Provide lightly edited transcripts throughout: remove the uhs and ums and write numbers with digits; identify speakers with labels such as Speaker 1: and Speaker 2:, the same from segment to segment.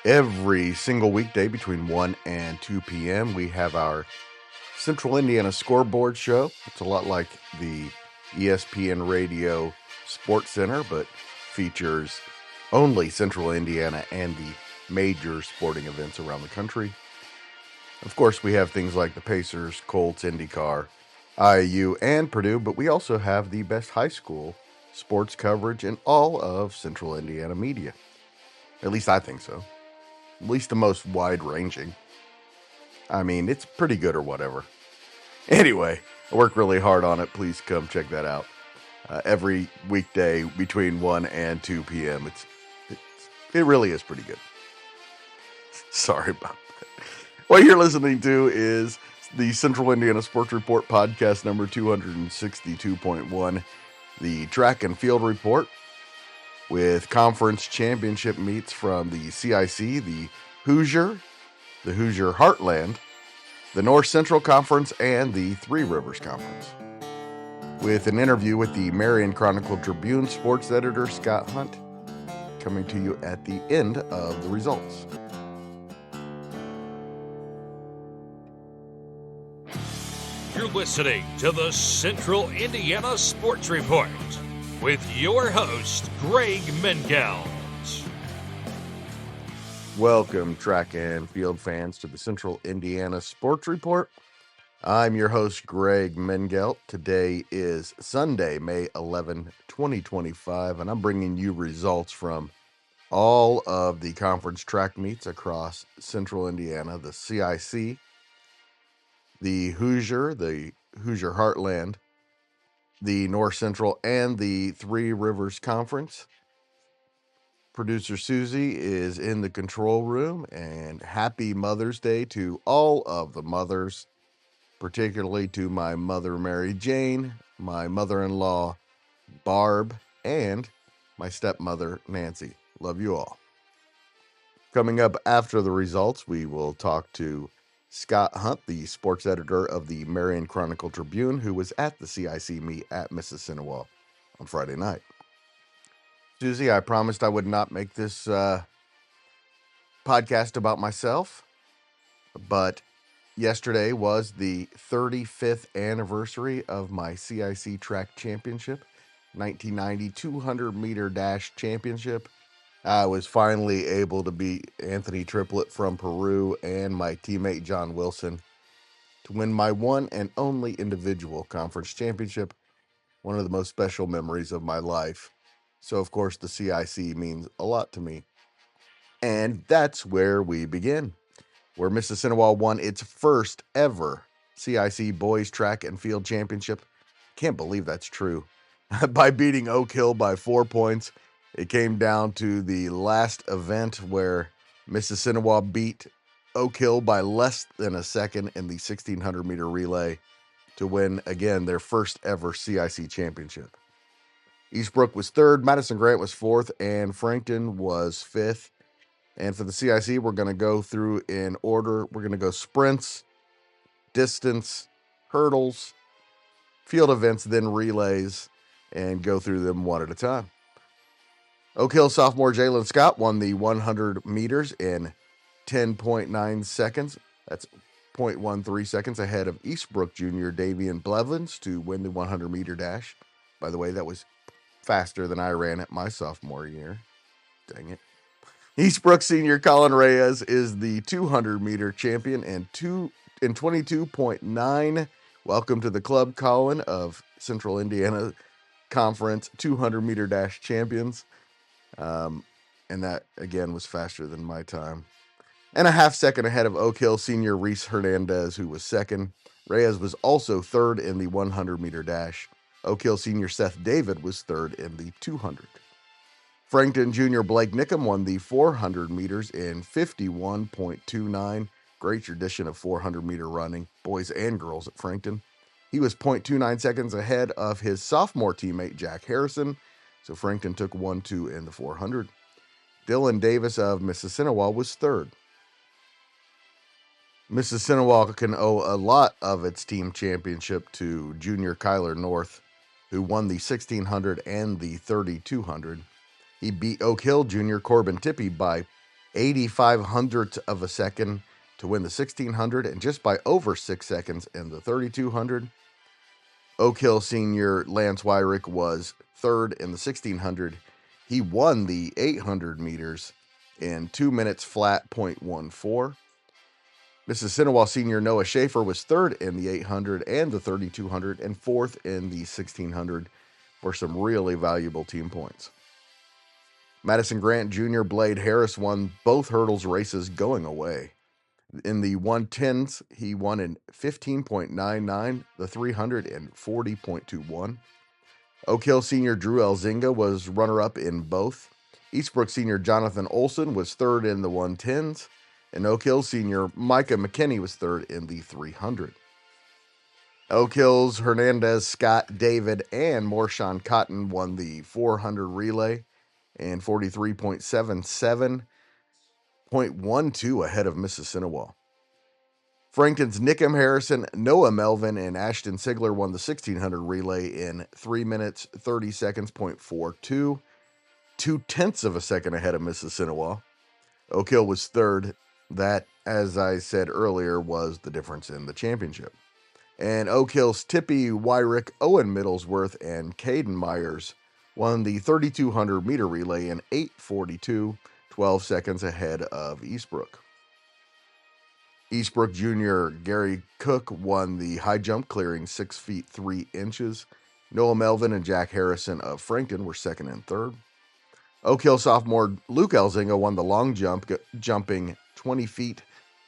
Speaker 1: Every single weekday between 1 and 2 p.m., we have our Central Indiana Scoreboard Show. It's a lot like the ESPN Radio Sports Center, but features only Central Indiana and the major sporting events around the country. Of course, we have things like the Pacers, Colts, IndyCar, IU, and Purdue, but we also have the best high school sports coverage in all of Central Indiana media. At least I think so. At least the most wide-ranging. I mean, it's pretty good or whatever. Anyway, I work really hard on it. Please come check that out. Every weekday between 1 and 2 p.m. It really is pretty good. Sorry about that. What you're listening to is the Central Indiana Sports Report podcast number 262.1, the Track and Field Report, with conference championship meets from the CIC, the Hoosier Heartland, the North Central Conference, and the Three Rivers Conference, with an interview with the Marion Chronicle-Tribune sports editor Scott Hunt, coming to you at the end of the results.
Speaker 2: You're listening to the Central Indiana Sports Report with your host, Greg Mengelt.
Speaker 1: Welcome, track and field fans, to the Central Indiana Sports Report. I'm your host, Greg Mengelt. Today is Sunday, May 11, 2025, and I'm bringing you results from all of the conference track meets across Central Indiana, the CIC, the Hoosier Heartland, the North Central, and the Three Rivers Conference. Producer Susie is in the control room, and happy Mother's Day to all of the mothers, particularly to my mother, Mary Jane, my mother-in-law, Barb, and my stepmother, Nancy. Love you all. Coming up after the results, we will talk to Scott Hunt, the sports editor of the Marion Chronicle-Tribune, who was at the CIC meet at Mississinewa on Friday night. Susie, I promised I would not make this podcast about myself, but yesterday was the 35th anniversary of my CIC track championship, 1990 200-meter dash championship. I was finally able to beat Anthony Triplett from Peru and my teammate John Wilson to win my one and only individual conference championship, one of the most special memories of my life. So, of course, the CIC means a lot to me. And that's where we begin, where Mississinewa won its first ever CIC Boys Track and Field Championship. Can't believe that's true. By beating Oak Hill by 4 points. It came down to the last event where Mississinewa beat Oak Hill by less than a second in the 1,600-meter relay to win, again, their first ever CIC championship. Eastbrook was third, Madison Grant was fourth, and Frankton was fifth. And for the CIC, we're going to go through in order. We're going to go sprints, distance, hurdles, field events, then relays, and go through them one at a time. Oak Hill sophomore Jalen Scott won the 100 meters in 10.9 seconds. That's 0.13 seconds ahead of Eastbrook junior Davian Blevins to win the 100-meter dash. By the way, that was faster than I ran at my sophomore year. Dang it. Eastbrook senior Colin Reyes is the 200-meter champion in 22.9. Welcome to the club, Colin, of Central Indiana Conference 200-meter dash champions. And that, again, was faster than my time. And a half second ahead of Oak Hill senior Reese Hernandez, who was second. Reyes was also third in the 100-meter dash. Oak Hill senior Seth David was third in the 200. Frankton junior Blake Nickham won the 400 meters in 51.29. Great tradition of 400-meter running, boys and girls at Frankton. He was 0.29 seconds ahead of his sophomore teammate Jack Harrison. So Frankton took 1-2 in the 400. Dylan Davis of Mississinewa was third. Mississinewa can owe a lot of its team championship to junior Kyler North, who won the 1600 and the 3200. He beat Oak Hill junior Corbin Tippie by 85 hundredths of a second to win the 1600, and just by over 6 seconds in the 3200. Oak Hill senior Lance Wyrick was third in the 1600. He won the 800 meters in 2 minutes flat .14. Mississinewa senior Noah Schaefer was third in the 800 and the 3200 and fourth in the 1600 for some really valuable team points. Madison Grant Jr. Blade Harris won both hurdles races going away. In the 110s, he won in 15.99, the 300 in 40.21. Oak Hill senior Drew Elzinga was runner-up in both. Eastbrook senior Jonathan Olson was third in the 110s, and Oak Hill senior Micah McKinney was third in the 300. Oak Hill's Hernandez, Scott, David, and Morshawn Cotton won the 400 relay in 43.77, .12 ahead of Mississinewa. Frankton's Nickham Harrison, Noah Melvin, and Ashton Sigler won the 1600 relay in 3 minutes 30 seconds .42, 2/10 of a second ahead of Mississinewa. Oak Hill was third. That, as I said earlier, was the difference in the championship. And Oak Hill's Tippy Wyrick, Owen Middlesworth, and Caden Myers won the 3200 meter relay in 8:42, 12 seconds ahead of Eastbrook. Eastbrook Jr. Gary Cook won the high jump, clearing 6 feet 3 inches. Noah Melvin and Jack Harrison of Frankton were second and third. Oak Hill sophomore Luke Elzinga won the long jump, jumping 20 feet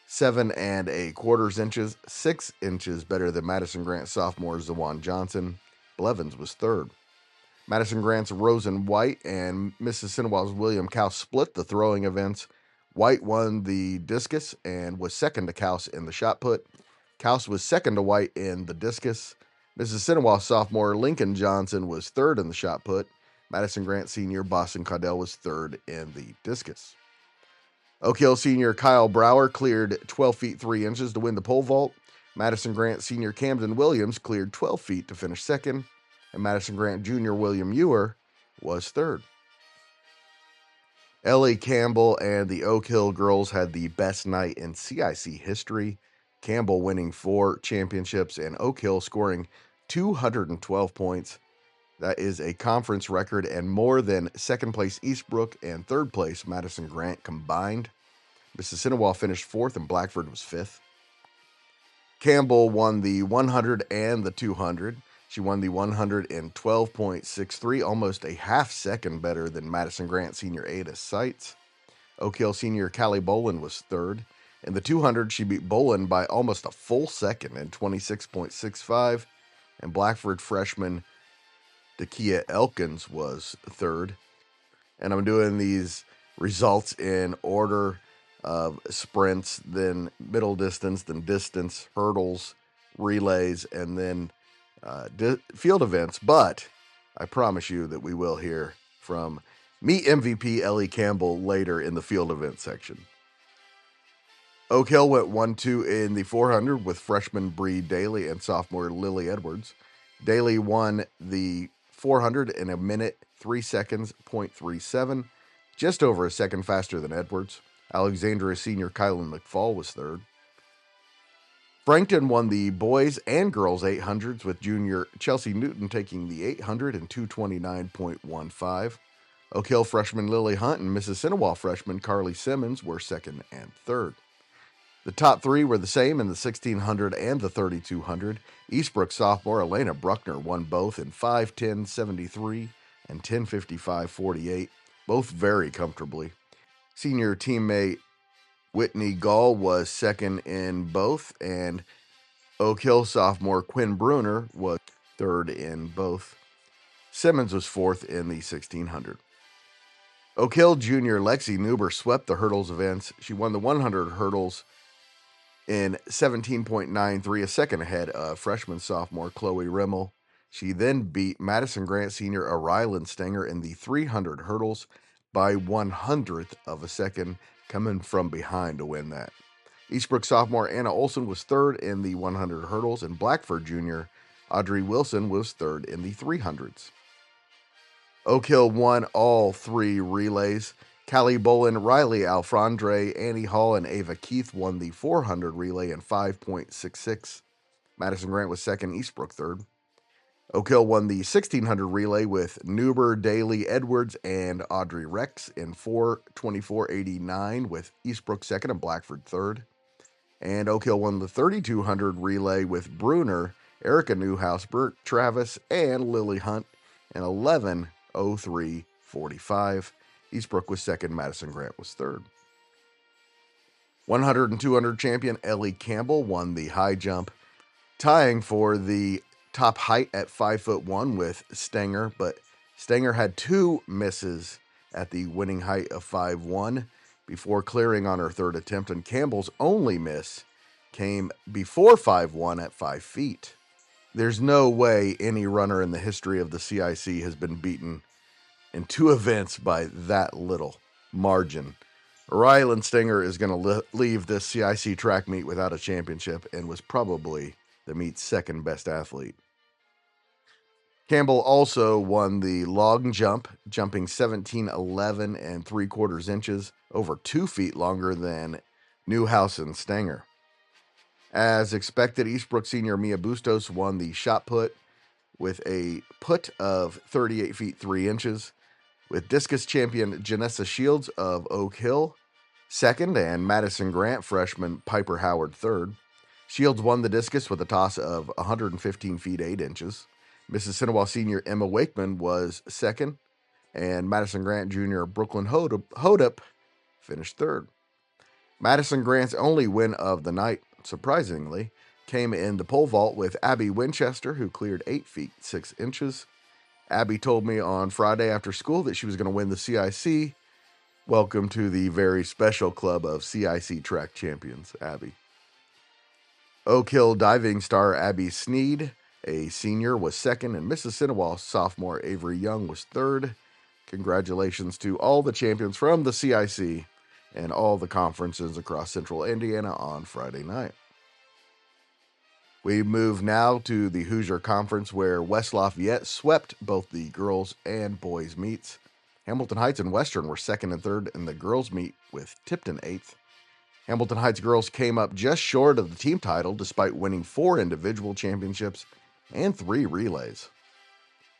Speaker 1: 7¼ inches, 6 inches better than Madison Grant sophomore Zawan Johnson. Blevins was third. Madison Grant's Rosen White and Mississinewa's William Couse split the throwing events. White won the discus and was second to Couse in the shot put. Couse was second to White in the discus. Mississinewa sophomore Lincoln Johnson was third in the shot put. Madison Grant senior Boston Caudell was third in the discus. Oak Hill senior Kyle Brower cleared 12 feet 3 inches to win the pole vault. Madison Grant senior Camden Williams cleared 12 feet to finish second. And Madison Grant Jr. William Ewer was third. Ellie Campbell and the Oak Hill girls had the best night in CIC history. Campbell winning 4 championships and Oak Hill scoring 212 points. That is a conference record and more than second place Eastbrook and third place Madison Grant combined. Mississinewa finished 4th and Blackford was 5th. Campbell won the 100 and the 200. She won the 100 in 12.63, almost a half second better than Madison Grant senior Ada Seitz. Oak Hill senior Callie Bolin was third. In the 200, she beat Bolin by almost a full second in 26.65. And Blackford freshman Dakia Elkins was third. And I'm doing these results in order of sprints, then middle distance, then distance, hurdles, relays, and then field events. But I promise you that we will hear from meet MVP Ellie Campbell later in the field event section. Oak Hill went 1-2 in the 400 with freshman Bree Daly and sophomore Lily Edwards. Daly won the 400 in a minute 3 seconds .37, just over a second faster than Edwards. Alexandria senior Kylan McFall was third. Frankton won the boys and girls 800s with junior Chelsea Newton taking the 800 in 229.15. Oak Hill freshman Lily Hunt and Mississinewa freshman Carly Simmons were second and third. The top 3 were the same in the 1600 and the 3200. Eastbrook sophomore Elena Bruckner won both in 5:10.73 and 10:55.48, both very comfortably. Senior teammate Whitney Gall was second in both, and Oak Hill sophomore Quinn Bruner was third in both. Simmons was fourth in the 1600. Oak Hill junior Lexi Newber swept the hurdles events. She won the 100 hurdles in 17.93, a second ahead of freshman sophomore Chloe Rimmel. She then beat Madison Grant senior Rylan Stenger in the 300 hurdles by 1/100th of a second, coming from behind to win that. Eastbrook sophomore Anna Olson was third in the 100 hurdles, and Blackford junior Audrey Wilson was third in the 300s. Oak Hill won all 3 relays. Callie Bolin, Riley Alfrandre, Annie Hall, and Ava Keith won the 400 relay in 5.66. Madison Grant was second, Eastbrook third. Oak Hill won the 1600 relay with Newber, Daly, Edwards, and Audrey Rex in 4:24.89, with Eastbrook second and Blackford third. And Oak Hill won the 3200 relay with Bruner, Erica Newhouse, Bert Travis, and Lily Hunt in 11:03.45. Eastbrook was second, Madison Grant was third. 100 and 200 champion Ellie Campbell won the high jump, tying for the top height at 5'1" with Stenger, but Stenger had two misses at the winning height of 5'1" before clearing on her third attempt, and Campbell's only miss came before 5'1" at 5 feet. There's no way any runner in the history of the CIC has been beaten in two events by that little margin. Rylan Stenger is going to leave this CIC track meet without a championship and was probably the meet's second best athlete. Campbell also won the long jump, jumping 17:11 and 3/4 inches, over 2 feet longer than Newhouse and Stenger. As expected, Eastbrook senior Mia Bustos won the shot put with a put of 38 feet 3 inches, with discus champion Janessa Shields of Oak Hill second and Madison Grant freshman Piper Howard third. Shields won the discus with a toss of 115 feet 8 inches. Mississinewa senior Emma Wakeman was second, and Madison Grant junior Brooklyn Hodup finished third. Madison Grant's only win of the night, surprisingly, came in the pole vault with Abby Winchester, who cleared 8 feet 6 inches. Abby told me on Friday after school that she was going to win the CIC. Welcome to the very special club of CIC track champions, Abby. Oak Hill diving star Abby Sneed, a senior, was second, and Mississinewa sophomore Avery Young was third. Congratulations to all the champions from the CIC and all the conferences across Central Indiana on Friday night. We move now to the Hoosier Conference, where West Lafayette swept both the girls and boys meets. Hamilton Heights and Western were second and third in the girls meet, with Tipton eighth. Hamilton Heights girls came up just short of the team title despite winning 4 individual championships and 3 relays.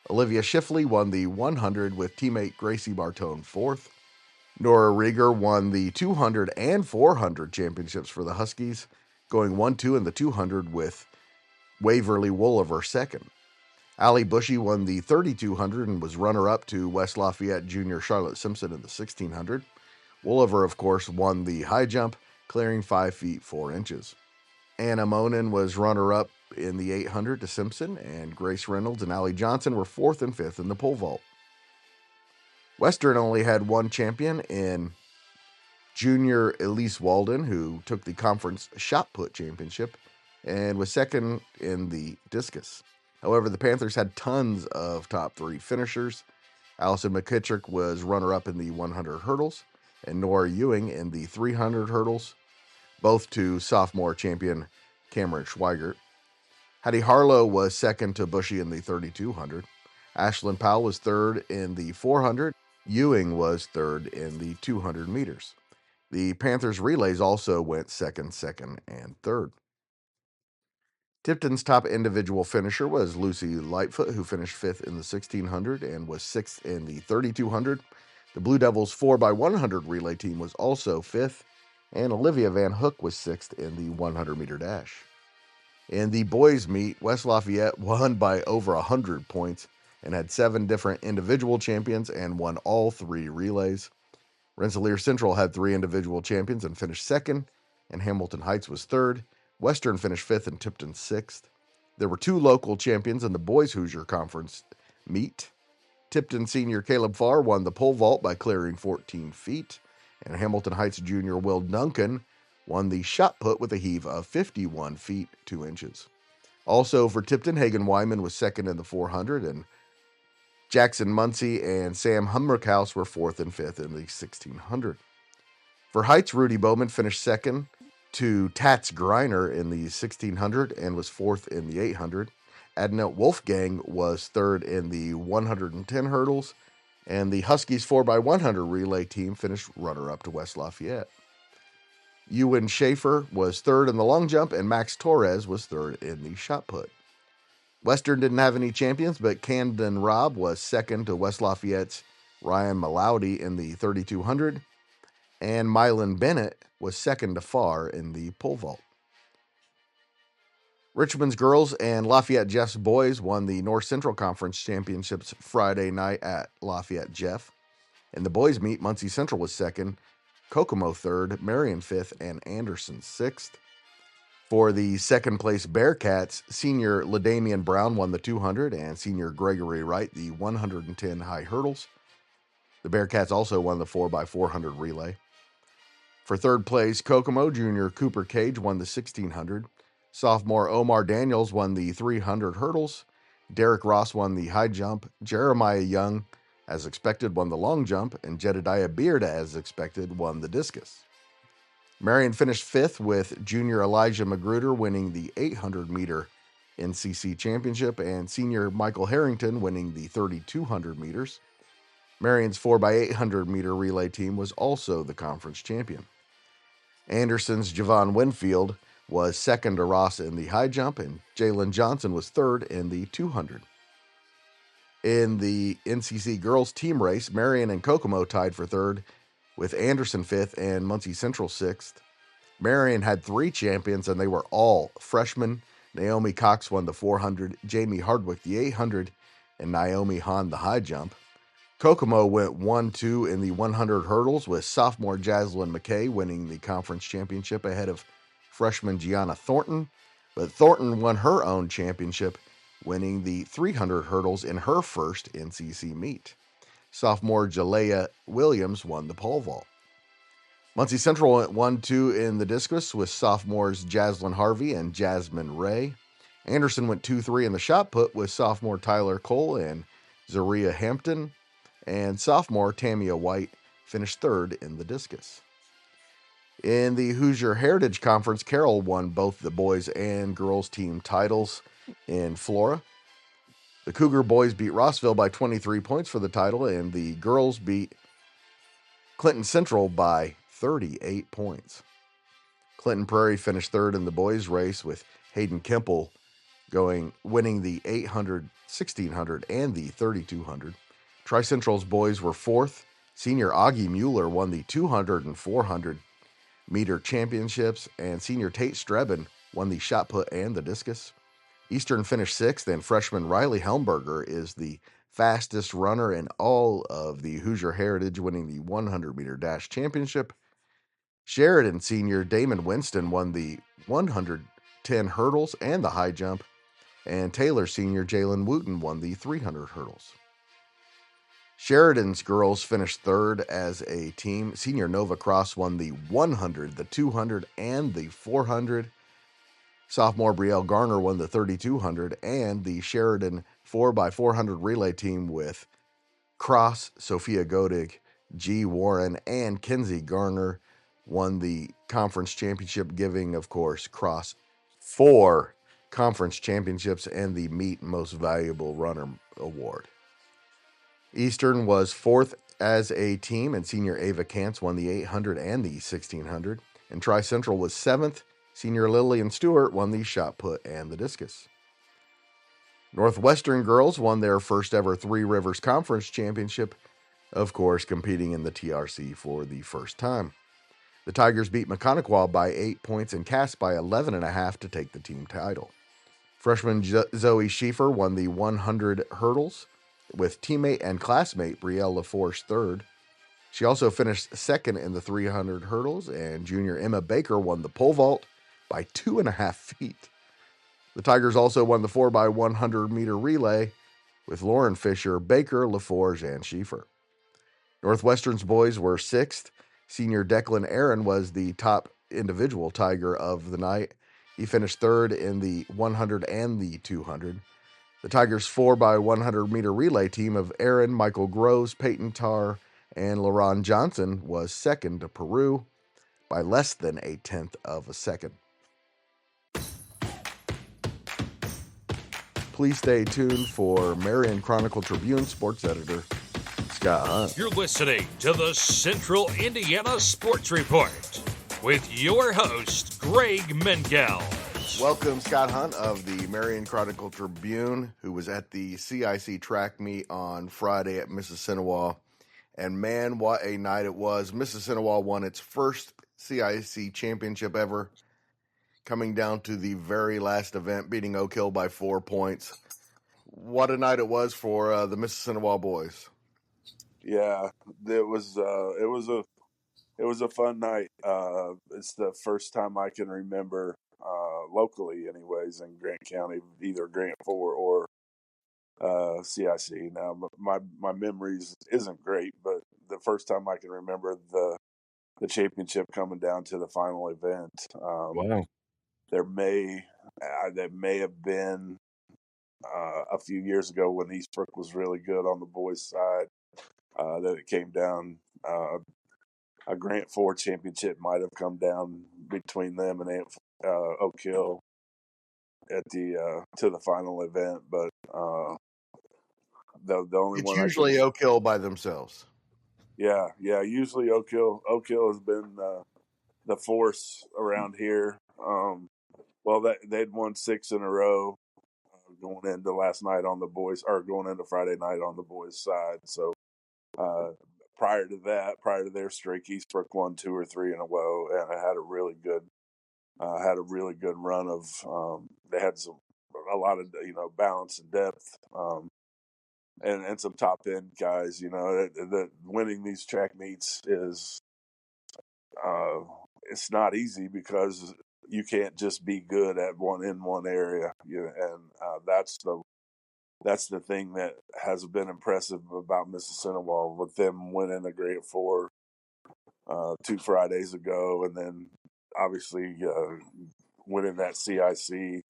Speaker 1: Olivia Schiffley won the 100 with teammate Gracie Bartone fourth. Nora Rieger won the 200 and 400 championships for the Huskies, going 1-2 in the 200 with Waverly Wolliver second. Allie Bushy won the 3200 and was runner-up to West Lafayette junior Charlotte Simpson in the 1600. Wolliver, of course, won the high jump, clearing 5 feet 4 inches. Anna Monin was runner-up in the 800 to Simpson, and Grace Reynolds and Allie Johnson were 4th and 5th in the pole vault. Western only had one champion in junior Elise Walden, who took the conference shot put championship and was second in the discus. However, the Panthers had tons of top 3 finishers. Allison McKittrick was runner-up in the 100 hurdles, and Nora Ewing in the 300 hurdles, both to sophomore champion Cameron Schweigert. Hattie Harlow was second to Bushy in the 3200. Ashlyn Powell was third in the 400. Ewing was third in the 200 meters. The Panthers relays also went second, and third. Tipton's top individual finisher was Lucy Lightfoot, who finished 5th in the 1600 and was 6th in the 3200. The Blue Devils 4x100 relay team was also 5th, and Olivia Van Hook was 6th in the 100-meter dash. In the boys' meet, West Lafayette won by over 100 points and had 7 different individual champions and won all 3 relays. Rensselaer Central had 3 individual champions and finished 2nd, and Hamilton Heights was 3rd. Western finished 5th and Tipton 6th. There were 2 local champions in the boys' Hoosier Conference meet. Tipton senior Caleb Farr won the pole vault by clearing 14 feet, and Hamilton Heights junior Will Duncan won the shot put with a heave of 51 feet 2 inches. Also for Tipton, Hagen Wyman was 2nd in the 400, and Jackson Muncie and Sam Hummerkaus were 4th and 5th in the 1600. For Heights, Rudy Bowman finished 2nd to Tats Greiner in the 1600 and was 4th in the 800. Adnette Wolfgang was 3rd in the 110 hurdles. And the Huskies 4x100 relay team finished runner-up to West Lafayette. Ewan Schaefer was third in the long jump, and Max Torres was third in the shot put. Western didn't have any champions, but Camden Robb was second to West Lafayette's Ryan Malowdy in the 3200, and Mylan Bennett was second to Farr in the pole vault. Richmond's girls and Lafayette Jeff's boys won the North Central Conference Championships Friday night at Lafayette Jeff. In the boys' meet, Muncie Central was second, Kokomo third, Marion fifth, and Anderson sixth. For the second-place Bearcats, senior LaDamian Brown won the 200 and senior Gregory Wright the 110 high hurdles. The Bearcats also won the 4x400 relay. For third place, Kokomo, junior Cooper Cage won the 1600. Sophomore Omar Daniels won the 300 hurdles. Derek Ross won the high jump. Jeremiah Young, as expected, won the long jump. And Jedediah Beard, as expected, won the discus. Marion finished fifth with junior Elijah Magruder winning the 800-meter NCC championship and senior Michael Harrington winning the 3,200 meters. Marion's 4x800-meter relay team was also the conference champion. Anderson's Javon Winfield was second to Ross in the high jump, and Jalen Johnson was third in the 200. In the NCC girls team race, Marion and Kokomo tied for third, with Anderson fifth and Muncie Central sixth. Marion had three champions, and they were all freshmen. Naomi Cox won the 400, Jamie Hardwick the 800, and Naomi Hahn the high jump. Kokomo went 1-2 in the 100 hurdles, with sophomore Jaslyn McKay winning the conference championship ahead of freshman Gianna Thornton. But Thornton won her own championship, winning the 300 hurdles in her first NCC meet. Sophomore Jalea Williams won the pole vault. Muncie Central went 1-2 in the discus with sophomores Jaslyn Harvey and Jasmine Ray. Anderson went 2-3 in the shot put with sophomore Tyler Cole and Zaria Hampton. And sophomore Tamia White finished third in the discus. In the Hoosier Heritage Conference, Carroll won both the boys and girls team titles in Flora. The Cougar boys beat Rossville by 23 points for the title, and the girls beat Clinton Central by 38 points. Clinton Prairie finished third in the boys' race, with Hayden Kemple winning the 800, 1600, and the 3200. Tri-Central's boys were fourth. Senior Augie Mueller won the 200 and 400 meter championships, and senior Tate Strebin won the shot put and the discus. Eastern finished sixth, and freshman Riley Helmberger is the fastest runner in all of the Hoosier Heritage, winning the 100-meter dash championship. Sheridan senior Damon Winston won the 110 hurdles and the high jump, and Taylor senior Jalen Wooten won the 300 hurdles. Sheridan's girls finished third as a team. Senior Nova Cross won the 100, the 200, and the 400. Sophomore Brielle Garner won the 3,200, and the Sheridan 4x400 relay team with Cross, Sophia Godig, G. Warren, and Kenzie Garner won the conference championship, giving, of course, Cross 4 conference championships and the Meet Most Valuable Runner award. Eastern was fourth as a team, and senior Ava Kantz won the 800 and the 1600. And Tri-Central was seventh. Senior Lillian Stewart won the shot put and the discus. Northwestern girls won their first ever Three Rivers Conference Championship, of course, competing in the TRC for the first time. The Tigers beat Mechanical by 8 points and Cass by 11.5 to take the team title. Freshman Zoe Schieffer won the 100 hurdles, with teammate and classmate Brielle LaForce third. She also finished second in the 300 hurdles, and junior Emma Baker won the pole vault by 2.5 feet. The Tigers also won the 4x100 meter relay with Lauren Fisher, Baker, LaForge, and Schieffer. Northwestern's boys were sixth. Senior Declan Aaron was the top individual Tiger of the night. He finished third in the 100 and the 200. The Tigers' 4x100 meter relay team of Aaron, Michael Groves, Peyton Tarr, and LaRon Johnson was second to Peru by less than 1/10 of a second. Please stay tuned for Marion Chronicle-Tribune sports editor Scott Hunt.
Speaker 2: You're listening to the Central Indiana Sports Report with your host, Greg Menkell.
Speaker 1: Welcome, Scott Hunt of the Marion Chronicle-Tribune, who was at the CIC track meet on Friday at Mississinewa. And man, what a night it was. Mississinewa won its first CIC championship ever, coming down to the very last event, beating Oak Hill by 4 points. What a night it was for the Mississinewa boys.
Speaker 3: Yeah, it was a fun night. It's the first time I can remember locally, anyways, in Grant County, either Grant 4 or CIC. Now, my memories isn't great, but the first time I can remember the championship coming down to the final event.
Speaker 1: Wow.
Speaker 3: There may have been a few years ago when Eastbrook was really good on the boys' side. That it came down. A Grant 4 championship might have come down between them and Oak Hill at the to the final event, but the only
Speaker 1: It's
Speaker 3: one
Speaker 1: usually Oak Hill by themselves.
Speaker 3: Yeah. Usually Oak Hill has been the force around here. Well, they'd won 6 in a row going into last night on the boys, or going into Friday night on the boys' side. So prior to their streak, Eastbrook won 2 or 3 in a row, and it had a really good run of. They had a lot of balance and depth, and some top end guys. The winning these track meets is it's not easy because you can't just be good at one area, and that's the thing that has been impressive about Mississinewa, with them winning the Grade 4 2 Fridays ago, and then obviously winning that CIC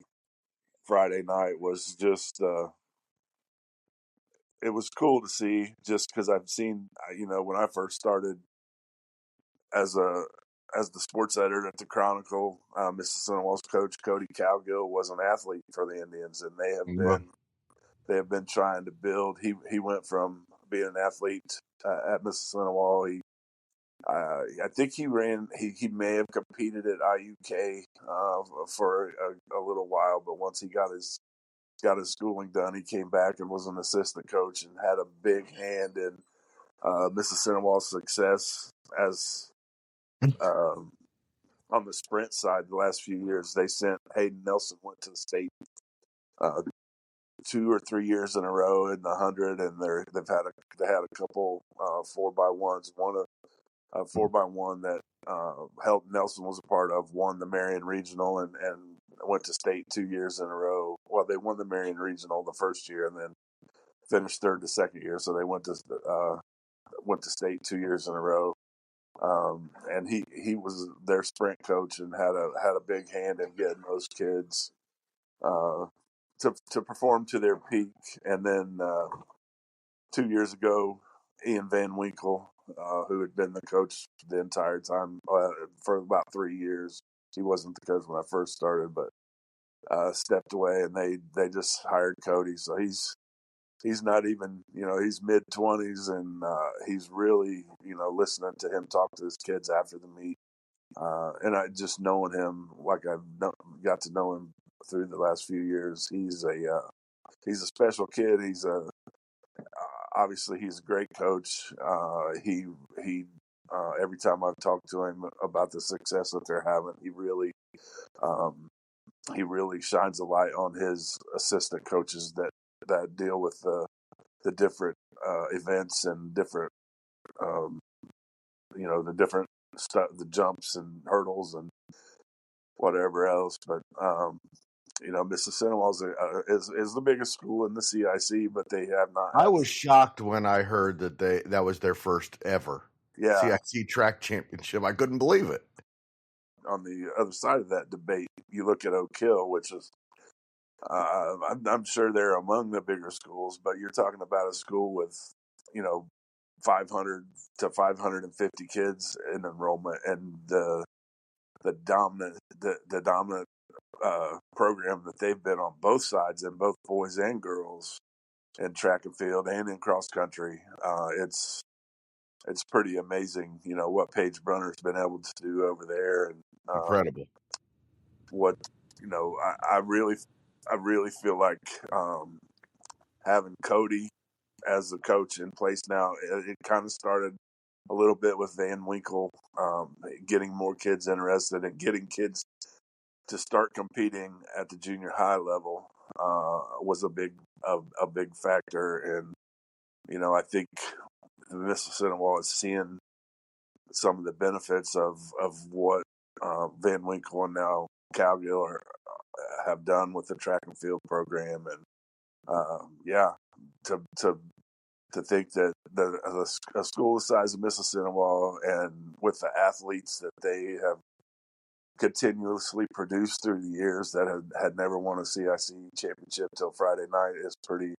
Speaker 3: Friday night was just it was cool to see, just because I've seen, when I first started as the sports editor at the Chronicle, Mississinewa's coach Cody Cowgill was an athlete for the Indians, and they have been trying to build. He went from being an athlete at Mississinewa. I think he may have competed at IUK for a little while, but once he got his schooling done, he came back and was an assistant coach and had a big hand in Mississinewa's success as on the sprint side. The last few years, they sent Hayden Nelson went to the state 2 or 3 years in a row in the 100, and they had a couple 4x1s. One a 4x1 that Nelson was a part of, won the Marion Regional and went to state 2 years in a row. Well, they won the Marion Regional the first year and then finished third the second year, so they went to state 2 years in a row. And he was their sprint coach and had a big hand in getting those kids to perform to their peak. And then 2 years ago, Ian Van Winkle, who had been the coach the entire time for about 3 years. He wasn't the coach when I first started, but stepped away, and they just hired Cody. So he's not even, he's mid-20s, and he's really, listening to him talk to his kids after the meet. And I just knowing him, like I've got to know him through the last few years, he's a special kid. Obviously he's a great coach. He every time I've talked to him about the success that they're having, he really shines a light on his assistant coaches that deal with the different events and different the different stuff, the jumps and hurdles and whatever else. But Mississinewa is the biggest school in the CIC, but they have not.
Speaker 1: I was shocked when I heard that was their first ever CIC track championship. I couldn't believe it.
Speaker 3: On the other side of that debate, you look at Oak Hill, which is I'm sure they're among the bigger schools, but you're talking about a school with 500 to 550 kids in enrollment, and the dominant program that they've been on both sides, in both boys and girls, in track and field and in cross country. It's pretty amazing, what Paige Brunner's been able to do over there, and
Speaker 1: Incredible.
Speaker 3: what I really feel like having Cody as the coach in place now. It kind of started a little bit with Van Winkle, getting more kids interested and getting kids to start competing at the junior high level was a big factor. And I think the Mississinewa is seeing some of the benefits of what Van Winkle and now Cowgill have done with the track and field program. And to think that a school the size of Mississinewa, and with the athletes that they have continuously produced through the years, that had never won a CIC championship till Friday night, is pretty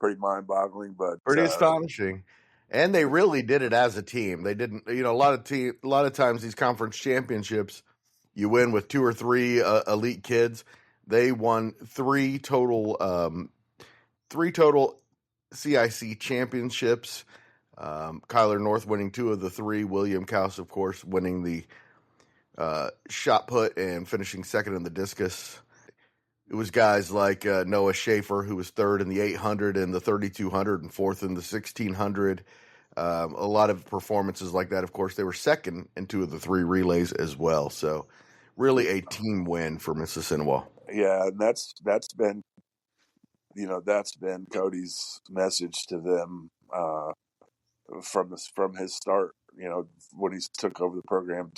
Speaker 3: mind-boggling. But
Speaker 1: Pretty astonishing. And they really did it as a team. They didn't, a lot of times these conference championships, you win with 2 or 3 elite kids. They won 3 total CIC championships. Kyler North winning 2 of the 3. William Kaus, of course, winning the shot put and finishing second in the discus. It was guys like Noah Schaefer, who was third in the 800 and the 3200 and fourth in the 1600. A lot of performances like that. Of course, they were second in 2 of the 3 relays as well. So really a team win for Mississinewa.
Speaker 3: Yeah, and that's been Cody's message to them from his start. When he took over the program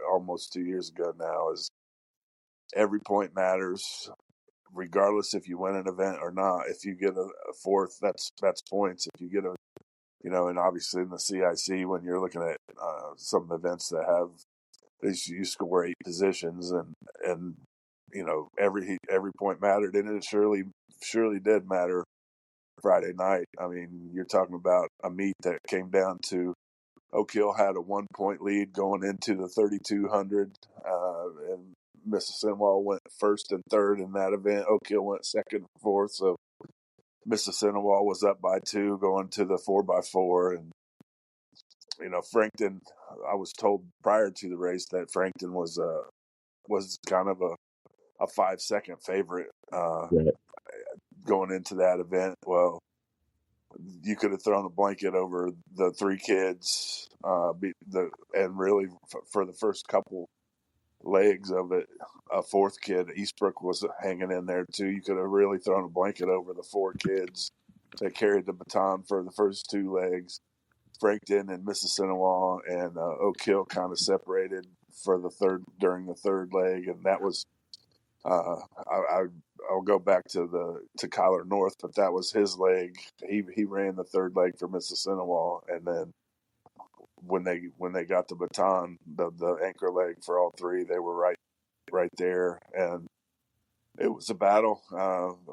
Speaker 3: almost 2 years ago now, is every point matters, regardless if you win an event or not. If you get a fourth, that's points. If you get and obviously in the CIC, when you're looking at some of the events that have, you score 8 positions, and every point mattered, and it surely did matter Friday night. I mean, you're talking about a meet that came down to Oak Hill had a 1-point lead going into the 3200, and Mississinewa went first and third in that event. Oak Hill went second and fourth, so Mississinewa was up by 2 going to the 4x4. And Frankton, I was told prior to the race that Frankton was kind of a 5-second favorite going into that event. Well, you could have thrown a blanket over the 3 kids, and really for the first couple legs of it, a 4th kid, Eastbrook, was hanging in there too. You could have really thrown a blanket over the 4 kids that carried the baton for the first 2 legs. Frankton and Mississinewa and Oak Hill kind of separated for during the 3rd leg, and that was I'll go back to Kyler North, but that was his leg. He ran the 3rd leg for Mississinewa, and then when they got the baton, the anchor leg for all 3, they were right there, and it was a battle.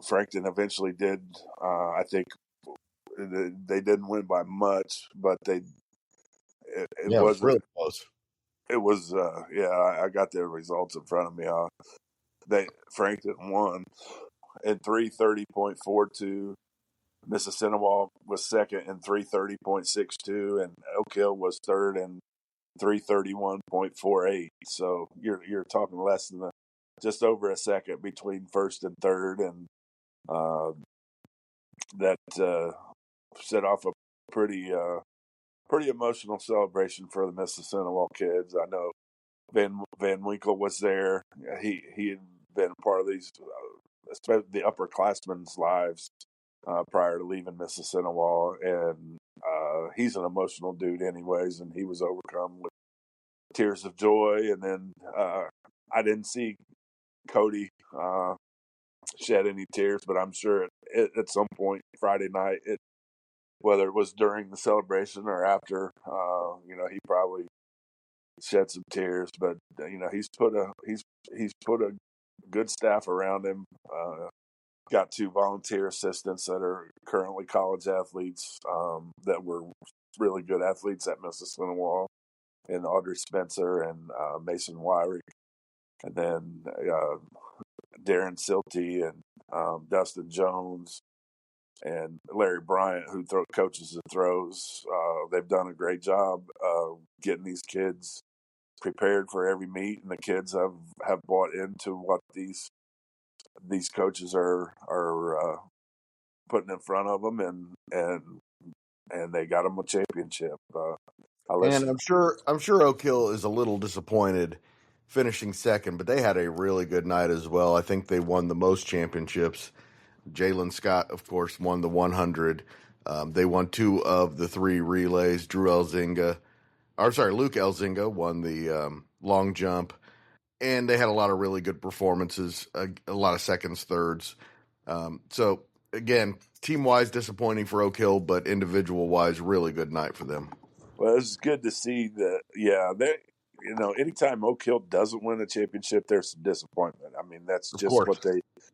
Speaker 3: Frankton eventually did. I think they didn't win by much, but it
Speaker 1: was really close.
Speaker 3: It was I got the results in front of me. Frankton won in 3:30.42. Mississinewa was second in 3:30.62, and Oak Hill was third in 3:31.48. So you're talking less than just over a second between first and third, and that set off a pretty emotional celebration for the Mississinewa kids. I know Van Winkle was there. He had been part of these, especially the upperclassmen's lives prior to leaving Mississinewa, and he's an emotional dude anyways, and he was overcome with tears of joy. And then I didn't see Cody shed any tears, but I'm sure at some point Friday night, whether it was during the celebration or after, he probably shed some tears. But he's put a good staff around him. Got 2 volunteer assistants that are currently college athletes, that were really good athletes at Mississinewa, and Audrey Spencer and Mason Wyrick, and then Darren Silty and Dustin Jones, and Larry Bryant, who coaches the throws. They've done a great job getting these kids prepared for every meet, and the kids have bought into what these coaches are putting in front of them, and they got them a championship.
Speaker 1: And I'm sure Oak Hill is a little disappointed finishing second, but they had a really good night as well. I think they won the most championships. Jalen Scott, of course, won the 100. They won 2 of the 3 relays. Luke Elzinga won the long jump, and they had a lot of really good performances, a lot of seconds, thirds. So again, team wise, disappointing for Oak Hill, but individual wise, really good night for them.
Speaker 3: Well, it's good to see that. Yeah, anytime Oak Hill doesn't win a championship, there's some disappointment. I mean, that's
Speaker 1: Of
Speaker 3: just
Speaker 1: course.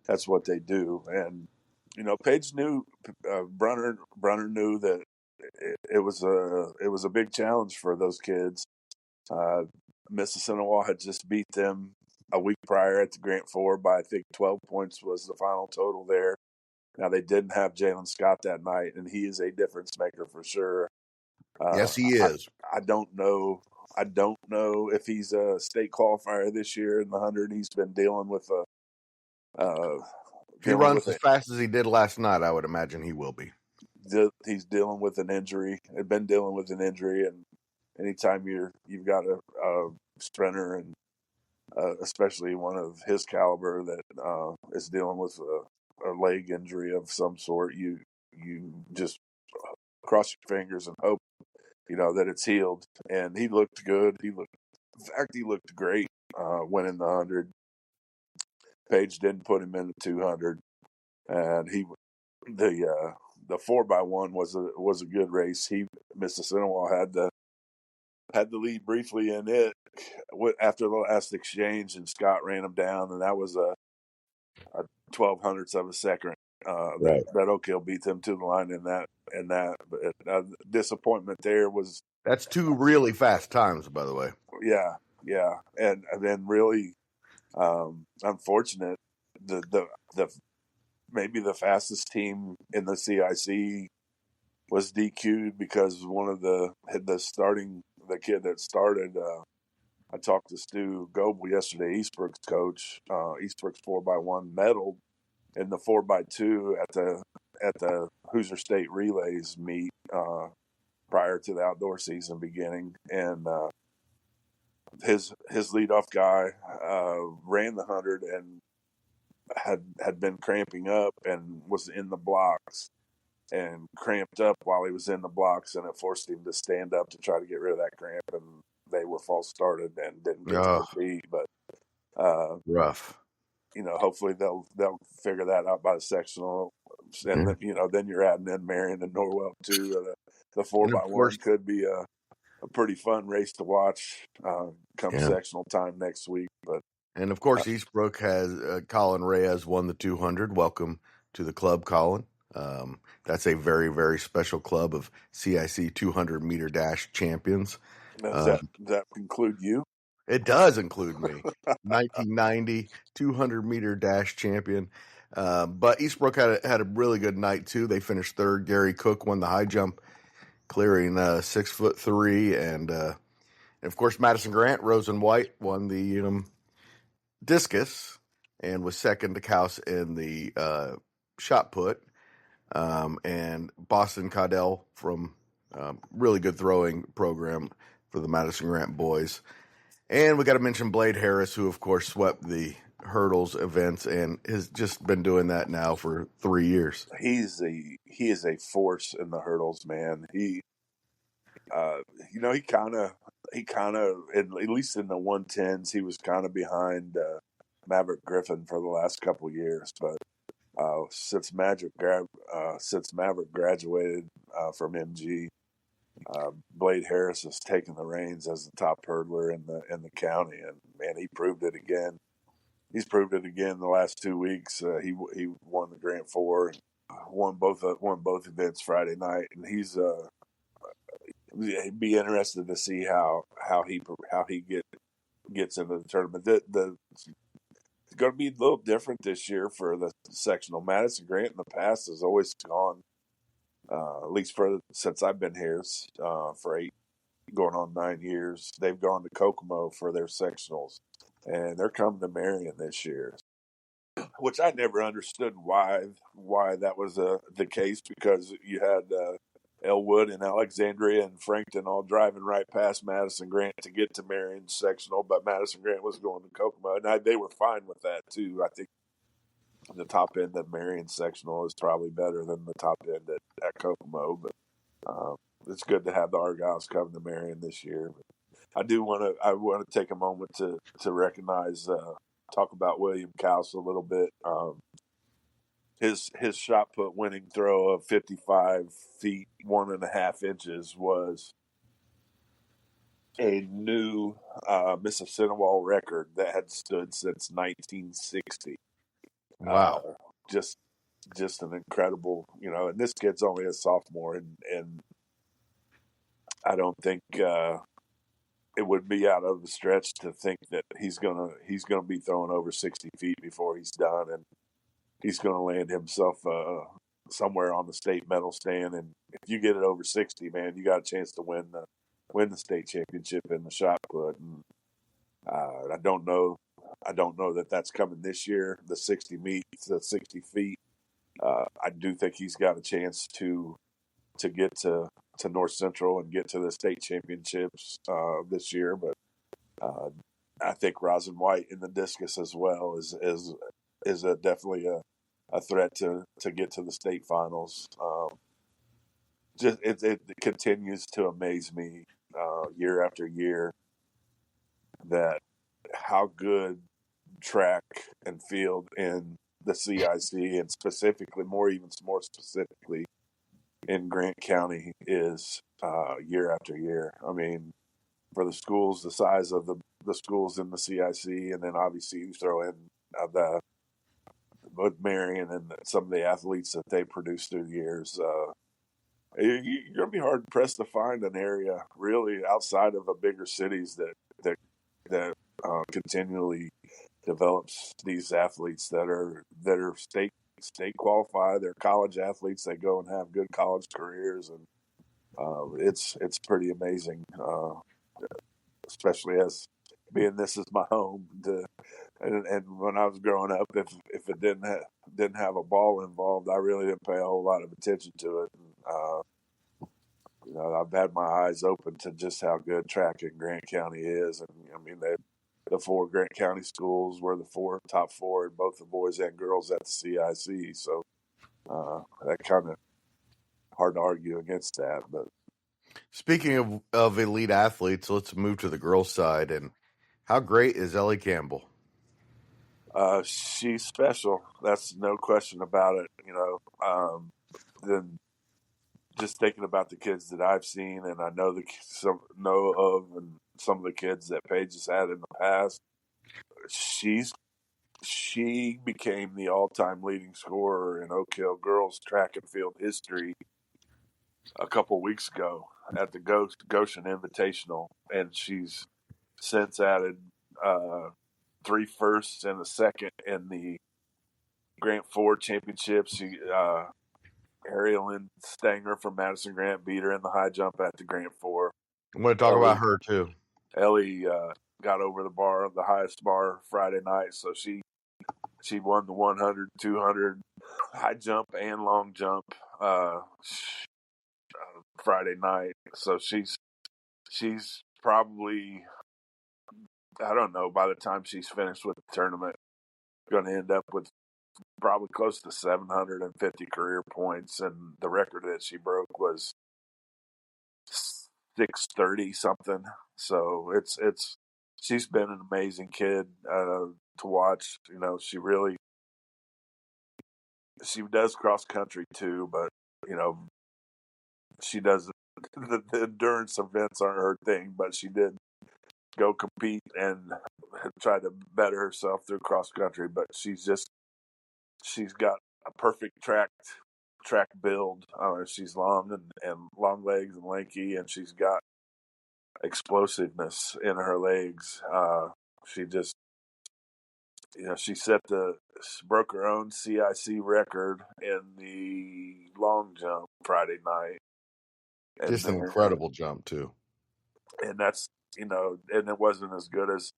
Speaker 3: that's what they do. And Paige knew, Brunner knew that it was a big challenge for those kids. Mississinewa had just beat them a week prior at the Grant Four by, I think, 12 points was the final total there. Now, they didn't have Jalen Scott that night, and he is a difference maker for sure.
Speaker 1: Yes, he is.
Speaker 3: I don't know. I don't know if he's a state qualifier this year in the 100. He's been dealing with
Speaker 1: If he runs as fast as he did last night, I would imagine he will be.
Speaker 3: He's dealing with an injury. Had been dealing with an injury, and anytime you've got a sprinter, and especially one of his caliber that is dealing with a leg injury of some sort, you just cross your fingers and hope that it's healed. And he looked good. He looked great winning the 100. Page didn't put him in the 200, and the 4x1 was a good race. Mississinewa had the lead briefly in it after the last exchange, and Scott ran him down, and that was a 1200ths of a second
Speaker 1: Right.
Speaker 3: that Oak Hill beat them to the line in that. But disappointment there was.
Speaker 1: That's 2 really fast times, by the way.
Speaker 3: Yeah, and then really unfortunate. The maybe the fastest team in the CIC was DQ'd because one of the kid that started. I talked to Stu Goebel yesterday, Eastbrook's coach. Eastbrook's 4x1 medaled in the 4x2 at the Hoosier State Relays meet prior to the outdoor season beginning, and his leadoff guy ran the 100 and had been cramping up and was in the blocks and cramped up while he was in the blocks, and it forced him to stand up to try to get rid of that cramp, and they were false started and didn't get to compete. But
Speaker 1: rough.
Speaker 3: Hopefully they'll figure that out by the sectional, and then you're adding in Marion and Norwell too. The 4x1 could be a pretty fun race to watch come sectional time next week.
Speaker 1: And of course, Eastbrook has Colin Reyes won the 200. Welcome to the club, Colin. That's a very, very special club of CIC 200 meter dash champions.
Speaker 3: Does that include you?
Speaker 1: It does include me. 1990 200 meter dash champion. But Eastbrook had a really good night too. They finished third. Gary Cook won the high jump, clearing 6'3", and of course Madison Grant, Rosen White won the discus and was second to Kaus in the shot put. And Boston Caudell from really good throwing program for the Madison Grant boys. And we got to mention Blade Harris, who of course swept the hurdles events and has just been doing that now for 3 years.
Speaker 3: He is a force in the hurdles, man. He kind of at least in the 110s, he was kind of behind Maverick Griffin for the last couple of years, but since Maverick graduated from MG, Blade Harris has taken the reins as the top hurdler in the county, and man, he proved it again. He's proved it again the last 2 weeks. He won the Grant Four, won both events Friday night, and he'd be interested to see how he gets into the tournament. It's going to be a little different this year for the sectional. Madison Grant in the past has always gone, at least since I've been here, for going on 9 years. They've gone to Kokomo for their sectionals, and they're coming to Marion this year, which I never understood why that was the case, because you had Elwood and Alexandria and Frankton all driving right past Madison Grant to get to Marion sectional, but Madison Grant was going to Kokomo, and they were fine with that too. I think the top end of Marion sectional is probably better than the top end at Kokomo, but it's good to have the Argyles coming to Marion this year. But I want to take a moment to recognize, talk about William Couse a little bit. His shot put winning throw of 55 feet 1.5 inches was a new Mississinewa record that had stood since 1960.
Speaker 1: Wow.
Speaker 3: Just an incredible, and this kid's only a sophomore, and I don't think it would be out of the stretch to think that he's gonna be throwing over 60 feet before he's done, and he's gonna land himself somewhere on the state medal stand. And if you get it over 60, man, you got a chance to win the state championship in the shot put. And I don't know that that's coming this year. The 60 feet. I do think he's got a chance to get to North Central and get to the state championships this year. But I think Rosin White in the discus as well is definitely a threat to get to the state finals. It continues to amaze me year after year that how good track and field in the CIC, and even more specifically in Grant County, is year after year. I mean, for the schools, the size of the schools in the CIC, and then obviously you throw in both Marion and some of the athletes that they produced through the years. You're going to be hard pressed to find an area really outside of the bigger cities that continually develops these athletes that are state qualified. They're college athletes. They go and have good college careers, and it's pretty amazing. Especially as being this is my home. And when I was growing up, if it didn't have a ball involved, I really didn't pay a whole lot of attention to it. I've had my eyes open to just how good track in Grant County is. And I mean, the 4 Grant County schools were the top four in both the boys and girls at the CIC. So that kind of hard to argue against that. But
Speaker 1: Speaking of elite athletes, let's move to the girls' side. And how great is Ellie Campbell?
Speaker 3: She's special. That's no question about it. Then just thinking about the kids that I've seen, and I know and some of the kids that Paige has had in the past, she became the all-time leading scorer in Oak Hill girls track and field history a couple weeks ago at the Goshen Invitational, and she's since added 3 firsts and a second in the Grant Ford Championships. Ariel and Stanger from Madison Grant beat her in the high jump at the Grant 4.
Speaker 1: I'm going to talk about her too.
Speaker 3: Ellie got over the highest bar Friday night, so she won the 100, 200 high jump and long jump Friday night. So she's probably, I don't know, by the time she's finished with the tournament, going to end up with probably close to 750 career points, and the record that she broke was 630 something. So she's been an amazing kid to watch. She does cross country too, but she does the endurance events aren't her thing, but she did go compete and try to better herself through cross country. But she's got a perfect track build. She's long and long legs and lanky, and she's got explosiveness in her legs. she broke her own CIC record in the long jump Friday night, and
Speaker 1: Just an
Speaker 3: then
Speaker 1: incredible jump too.
Speaker 3: and that's and it wasn't as good as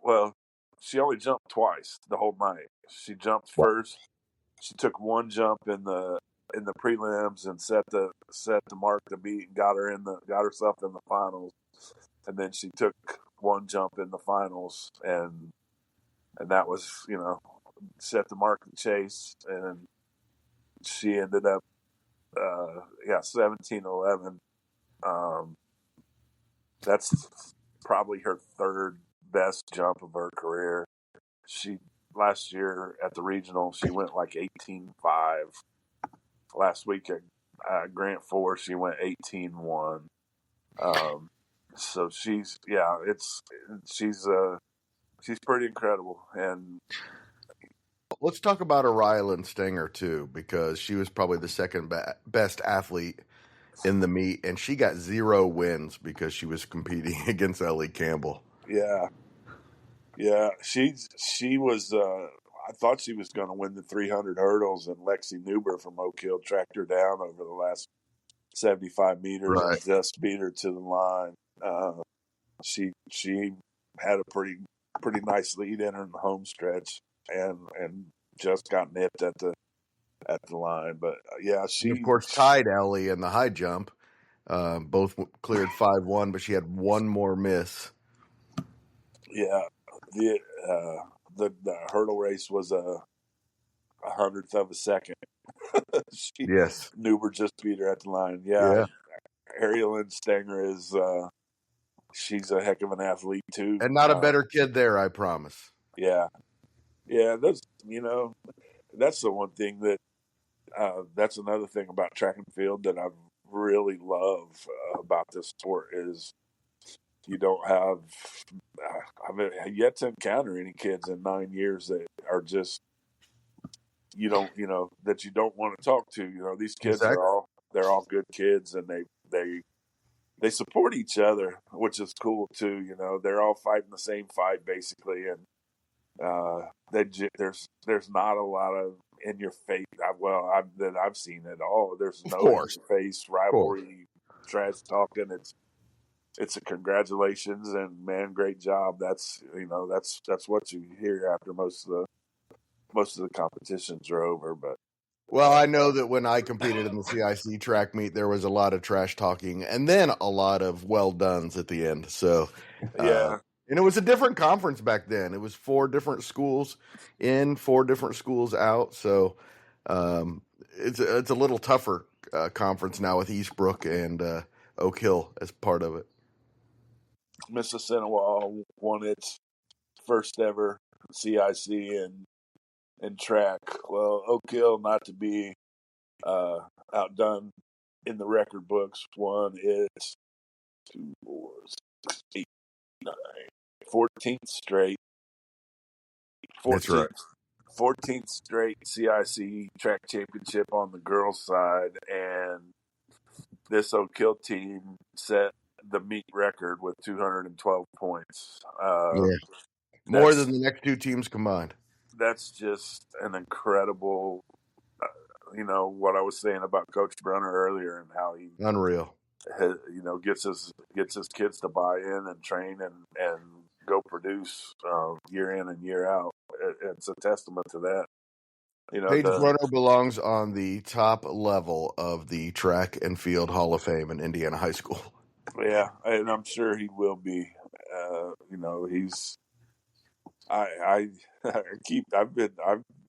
Speaker 3: well. She only jumped twice the whole night. She jumped first. She took one jump in the prelims and set the mark to beat and got herself in the finals. And then she took one jump in the finals and that was set the mark to chase, and she ended up 17-11. That's probably her third best jump of her career. She last year at the regional she went like 18.5. Last week at Grant Forest she went 18.1. So she's pretty incredible. And
Speaker 1: Let's talk about Rylan Stenger too, because she was probably the second best athlete in the meet, and she got 0 wins because she was competing against Ellie Campbell.
Speaker 3: Yeah, she was. I thought she was going to win the 300 hurdles, and Lexi Newber from Oak Hill tracked her down over the last 75 meters and just beat her to the line. She had a pretty nice lead in her in the home stretch, and just got nipped at the line. But
Speaker 1: she of course tied Ellie in the high jump. Both cleared 5.1, but she had one more miss.
Speaker 3: Yeah, the hurdle race was a 100th of a second.
Speaker 1: Yes,
Speaker 3: Newber just beat her at the line. Yeah. Ariel Stenger is she's a heck of an athlete too,
Speaker 1: and not a better kid there, I promise.
Speaker 3: Yeah. That's that's the one thing that that's another thing about track and field that I really love about this sport is you don't have. I've yet to encounter any kids in 9 years that are just that you don't want to talk to. These kids are all good kids, and they support each other, which is cool too. They're all fighting the same fight basically, and there's not a lot of in your face. That I've seen at all. There's no in your face rivalry, trash talking. It's a congratulations and man, great job. That's what you hear after most of the competitions are over. But
Speaker 1: I know that when I competed in the CIC track meet, there was a lot of trash talking and then a lot of well dones at the end. So and it was a different conference back then. It was 4 different schools in, 4 different schools out. So it's a little tougher conference now with Eastbrook and Oak Hill as part of it.
Speaker 3: Mississinewa won its first ever CIC in track. Well, Oak Hill, not to be outdone in the record books, won its 2, 4, 6, 8, 9, 14th straight. 14th,
Speaker 1: That's right.
Speaker 3: 14th straight CIC track championship on the girls' side, and this Oak Hill team set the meet record with 212 points.
Speaker 1: More than the next 2 teams combined.
Speaker 3: That's just an incredible, what I was saying about Coach Brunner earlier and how he
Speaker 1: unreal,
Speaker 3: gets his kids to buy in and train and go produce year in and year out. It's a testament to that.
Speaker 1: Paige Brunner belongs on the top level of the track and field Hall of Fame in Indiana high school.
Speaker 3: Yeah, and I'm sure he will be. He's. I've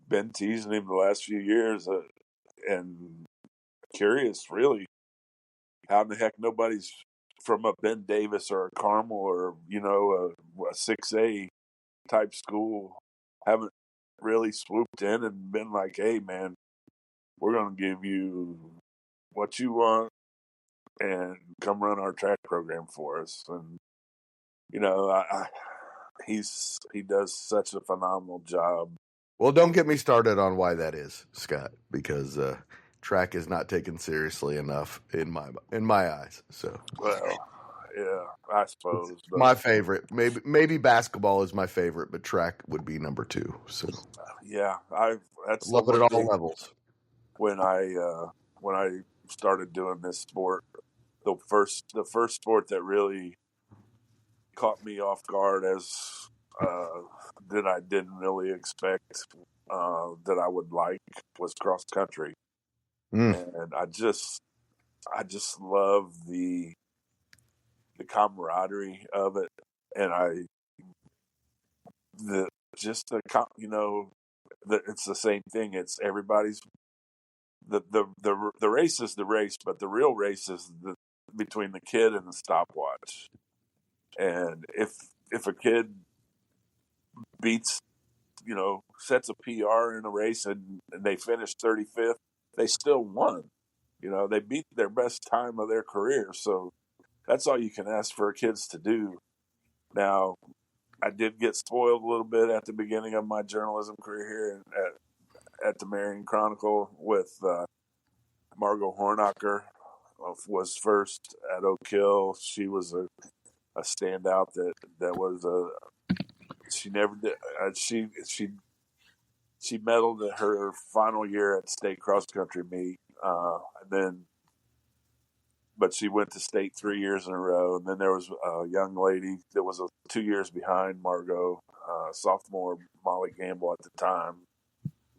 Speaker 3: been teasing him the last few years, and curious, really, how in the heck nobody's from a Ben Davis or a Carmel or a 6A type school haven't really swooped in and been like, hey man, we're going to give you what you want and come run our track program for us. And he does such a phenomenal job.
Speaker 1: Well, don't get me started on why that is, Scott, because track is not taken seriously enough in my eyes. So
Speaker 3: well, yeah, I suppose. But
Speaker 1: My favorite. Maybe basketball is my favorite, but track would be number 2. So
Speaker 3: yeah, that's the
Speaker 1: love it
Speaker 3: one
Speaker 1: at all
Speaker 3: thing
Speaker 1: levels.
Speaker 3: when I started doing this sport. The first sport that really caught me off guard as that I didn't really expect that I would like was cross country,
Speaker 1: Mm.
Speaker 3: and I just love the camaraderie of it, and the just the it's the same thing. It's everybody's the race is the race, but the real race is between the kid and the stopwatch. And if a kid beats, sets a PR in a race and they finish 35th, they still won. They beat their best time of their career. So that's all you can ask for kids to do. Now, I did get spoiled a little bit at the beginning of my journalism career here at the Marion Chronicle with Margot Hornacher was first at Oak Hill. She was a standout that was she never did she medaled at her final year at state cross country meet, and then but she went to state 3 years in a row. And then there was a young lady that was 2 years behind Margot, sophomore Molly Gamble at the time.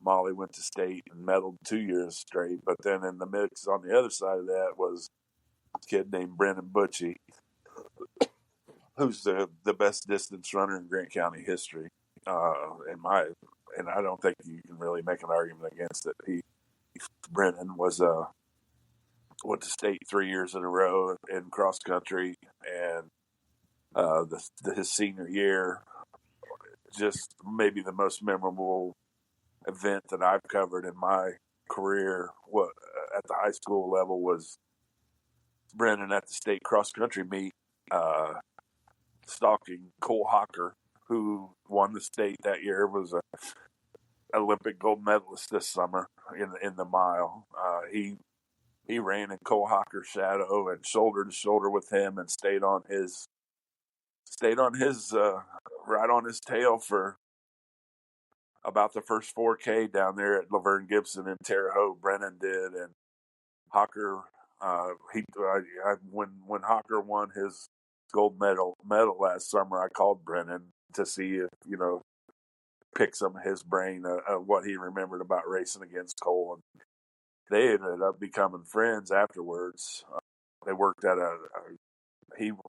Speaker 3: Molly went to state and medaled 2 years straight. But then in the mix on the other side of that was a kid named Brendan Butchie, who's the best distance runner in Grant County history. And I don't think you can really make an argument against it. Brendan went to state 3 years in a row in cross country, and his senior year, just maybe the most memorable event that I've covered in my career. What at the high school level was Brendan at the state cross country meet, stalking Cole Hocker, who won the state that year, was a Olympic gold medalist this summer in the mile. He ran in Cole Hocker's shadow and shoulder to shoulder with him, and stayed on his right on his tail for about the first 4K down there at Laverne Gibson in Terre Haute. Brennan did, and Hocker when Hocker won his gold medal last summer, I called Brennan to see if pick some of his brain of what he remembered about racing against Cole, and they ended up becoming friends afterwards. They worked at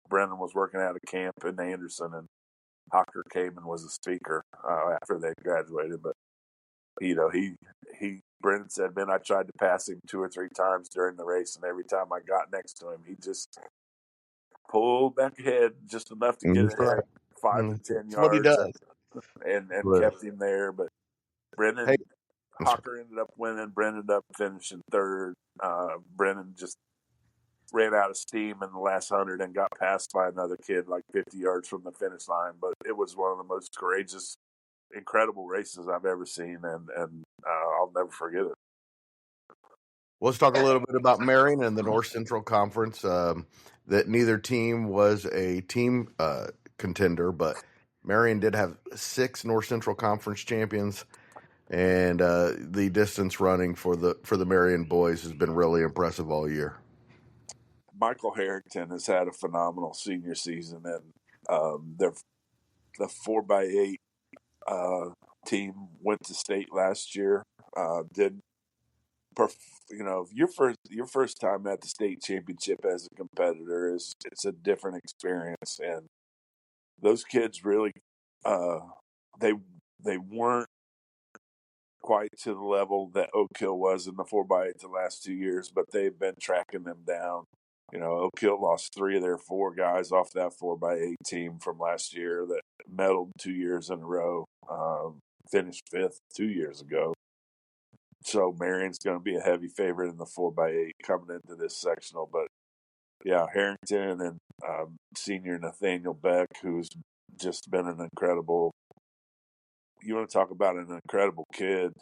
Speaker 3: Brennan was working at a camp in Anderson, and Hocker came and was a speaker after they graduated. But Brennan said, "Man, I tried to pass him 2 or 3 times during the race, and every time I got next to him, he just pulled back ahead just enough to get
Speaker 1: That's right.
Speaker 3: ahead 5 to 10
Speaker 1: That's what he
Speaker 3: yards,
Speaker 1: does.
Speaker 3: and
Speaker 1: But,
Speaker 3: kept him there." But
Speaker 1: hey,
Speaker 3: Brennan Hocker ended up winning. Brennan ended up finishing third. Brennan just ran out of steam in the last 100 and got passed by another kid like 50 yards from the finish line. But it was one of the most courageous, incredible races I've ever seen, and I'll never forget it.
Speaker 1: let's talk a little bit about Marion and the North Central Conference. That neither team was a team contender, but Marion did have 6 North Central Conference champions, and the distance running for the Marion boys has been really impressive all year.
Speaker 3: Michael Harrington has had a phenomenal senior season, and the 4x8 team went to state last year. Your first time at the state championship as a competitor it's a different experience, and those kids really they weren't quite to the level that Oak Hill was in the 4x8 the last 2 years, but they've been tracking them down. Oak Hill lost 3 of their 4 guys off that 4x8 team from last year that medaled 2 years in a row, finished 5th 2 years ago. So Marion's going to be a heavy favorite in the 4x8 coming into this sectional. But yeah, Harrington and senior Nathaniel Beck, who's just been an incredible. You want to talk about an incredible kid?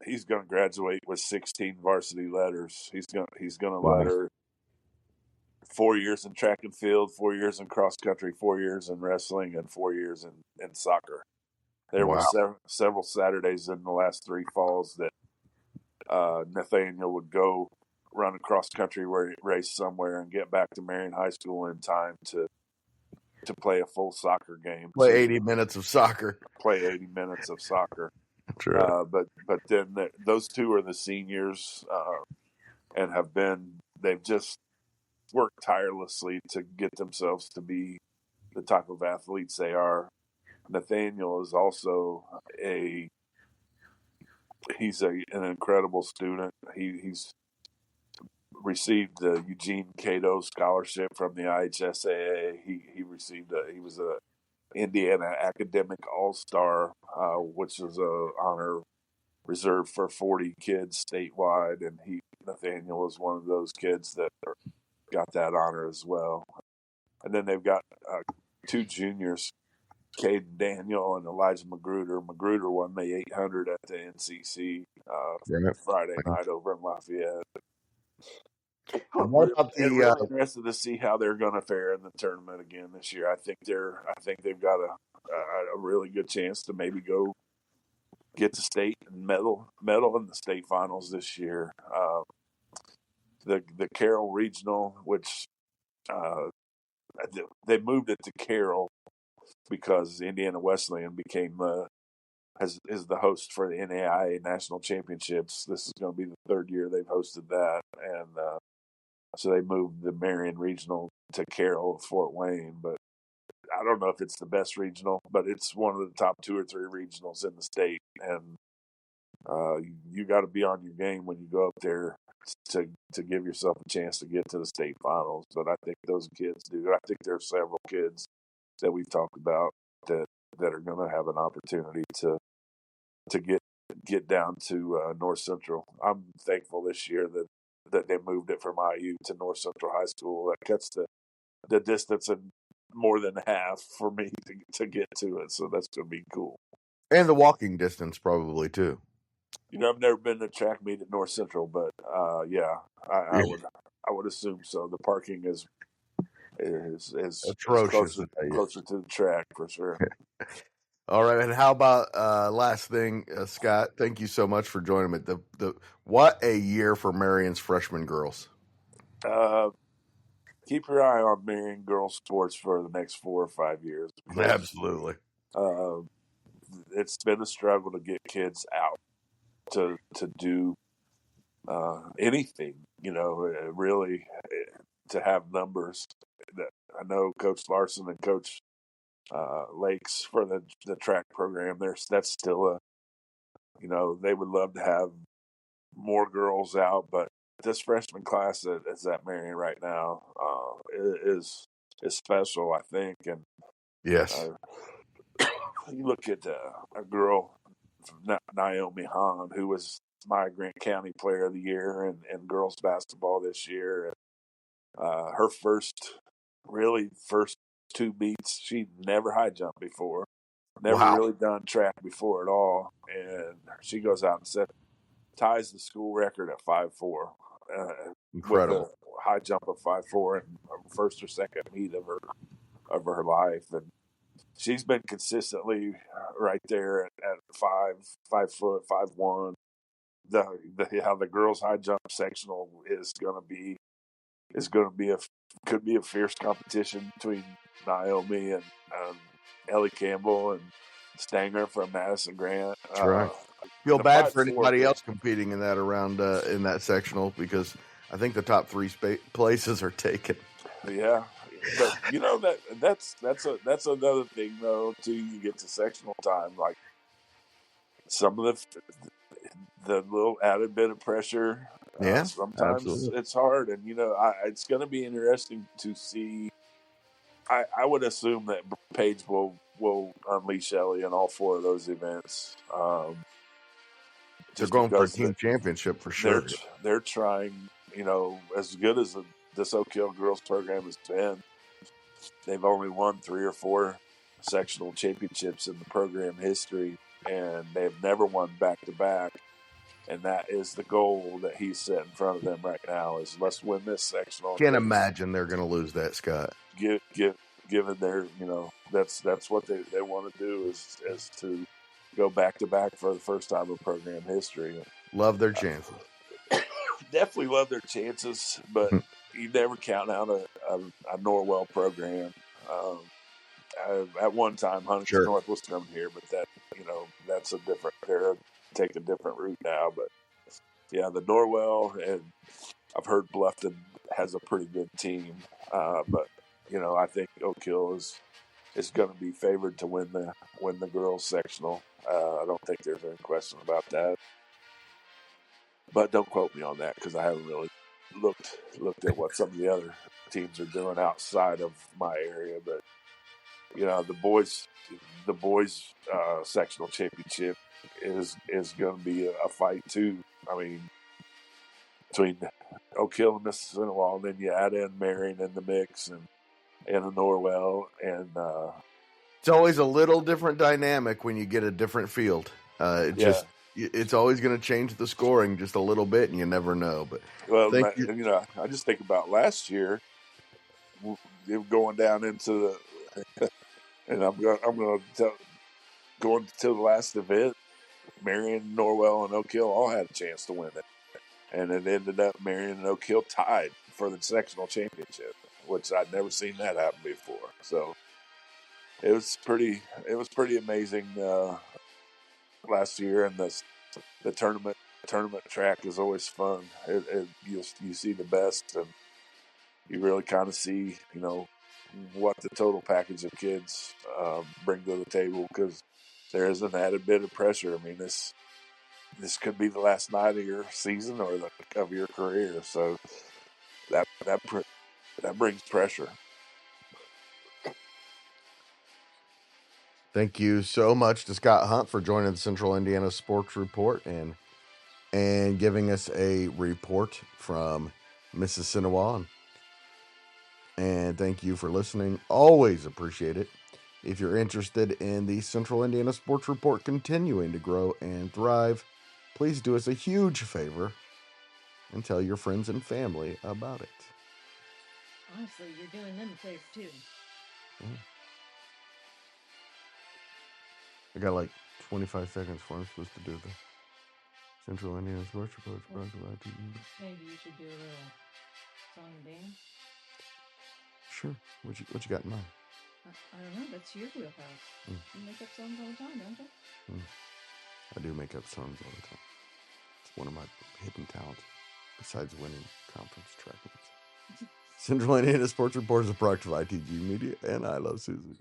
Speaker 3: He's going to graduate with 16 varsity letters. He's going to
Speaker 1: Wow.
Speaker 3: letter 4 years in track and field, 4 years in cross country, 4 years in wrestling, and 4 years in soccer. There
Speaker 1: Wow.
Speaker 3: were several Saturdays in the last 3 falls that Nathaniel would go run a cross country race somewhere and get back to Marion High School in time to play a full soccer game.
Speaker 1: Play 80 minutes of soccer.
Speaker 3: Play 80 minutes of soccer.
Speaker 1: That's right.
Speaker 3: But then those two are the seniors and they've just worked tirelessly to get themselves to be the type of athletes they are. Nathaniel is also he's an incredible student. He's received the Eugene Cato scholarship from the IHSAA. He was a Indiana Academic All-Star, which is a honor reserved for 40 kids statewide, and Nathaniel is one of those kids that got that honor as well. And then they've got 2 juniors, Caden Daniel and Elijah Magruder. Magruder won the 800 at the NCC Friday night over in Lafayette. I'm really interested to see how they're going to fare in the tournament again this year. I think they've got a really good chance to maybe go get to state and medal in the state finals this year. The Carroll Regional, which they moved it to Carroll because Indiana Wesleyan is the host for the NAIA National Championships. This is going to be the 3rd year they've hosted that, and so they moved the Marion Regional to Carroll, Fort Wayne. But I don't know if it's the best regional, but it's one of the top 2 or 3 regionals in the state, and you got to be on your game when you go up there to give yourself a chance to get to the state finals. But I think those kids do. I think there are several kids that we've talked about that are going to have an opportunity to get down to North Central. I'm thankful this year that they moved it from IU to North Central High School. That cuts the distance in more than half for me to get to it. So that's going to be cool.
Speaker 1: And the walking distance probably too.
Speaker 3: I've never been to track meet at North Central, but yeah, I would assume so. The parking is
Speaker 1: atrocious,
Speaker 3: closer to the track for sure.
Speaker 1: All right, and how about last thing, Scott? Thank you so much for joining me. What a year for Marion's freshman girls.
Speaker 3: Keep your eye on Marion girls sports for the next 4 or 5 years.
Speaker 1: Absolutely.
Speaker 3: It's been a struggle to get kids out to do anything, really to have numbers. I know Coach Larson and Coach Lakes for the track program. That's still they would love to have more girls out, but this freshman class that's at Marion right now is special, I think. And
Speaker 1: yes,
Speaker 3: you look at a girl, Naomi Hahn, who was my Grant County Player of the Year in girls basketball this year. And her first 2 meets, she'd never high jumped before, never really done track before at all, and she goes out and ties the school record at 5'4",
Speaker 1: incredible,
Speaker 3: with a high jump of 5'4" in her first or second meet of her life, and she's been consistently right there at 5 foot, 5'1". How the girls' high jump sectional could be a fierce competition between Naomi and Ellie Campbell and Stanger from Madison Grant.
Speaker 1: That's right. Feel bad for anybody else competing in that around in that sectional, because I think the top 3 places are taken.
Speaker 3: Yeah, but that's another thing though too. You get to sectional time, like some of the little added bit of pressure.
Speaker 1: Yeah,
Speaker 3: sometimes absolutely. It's hard, and it's going to be interesting to see. I would assume that Paige will unleash Ellie in all 4 of those events.
Speaker 1: They're going for a team championship for sure.
Speaker 3: They're trying, as good as this Oak Hill girls program has been, they've only won 3 or 4 sectional championships in the program history, and they've never won back-to-back. and that is the goal that he's set in front of them right now. Is let's win this sectional.
Speaker 1: Can't imagine they're going to lose that, Scott.
Speaker 3: Given their, that's what they want to do is to go back to back for the first time in program history.
Speaker 1: Love their chances.
Speaker 3: Definitely love their chances, but you never count out a Norwell program. At one time, Huntington North was coming here, but that's they're take a different route now. But yeah, the Norwell, and I've heard Bluffton has a pretty good team, but I think Oak Hill is going to be favored to win the girls sectional. I don't think there's any question about that. But don't quote me on that because I haven't really looked at what some of the other teams are doing outside of my area. But the boys sectional championship is going to be a fight too. I mean, between Oak Hill and Mississinewa, and then you add in Marion in the mix and a Norwell, and
Speaker 1: it's always a little different dynamic when you get a different field. It's always going to change the scoring just a little bit, and you never know. But
Speaker 3: I just think about last year, going down into the, and I'm going to tell, going to the last event, Marion, Norwell, and Oak Hill all had a chance to win it, and it ended up Marion and Oak Hill tied for the sectional championship, which I'd never seen that happen before. So it was pretty amazing last year, and the tournament track is always fun. You see the best, and you really kind of see what the total package of kids bring to the table, because there is an added bit of pressure. I mean, this could be the last night of your season or of your career, so that brings pressure.
Speaker 1: Thank you so much to Scott Hunt for joining the Central Indiana Sports Report and giving us a report from Mississinewa. And thank you for listening. Always appreciate it. If you're interested in the Central Indiana Sports Report continuing to grow and thrive, please do us a huge favor and tell your friends and family about it.
Speaker 4: Honestly, you're doing them a favor too.
Speaker 1: I got like 25 seconds for I'm supposed to do the Central Indiana Sports Report.
Speaker 4: Maybe you should do a little song and dance.
Speaker 1: Sure. What you got in mind?
Speaker 4: I don't know. That's your wheelhouse. You make up songs all the time, don't you?
Speaker 1: I do make up songs all the time. It's one of my hidden talents, besides winning conference track meets. Central Indiana Sports Report is a product of ITG Media, and I love Susie.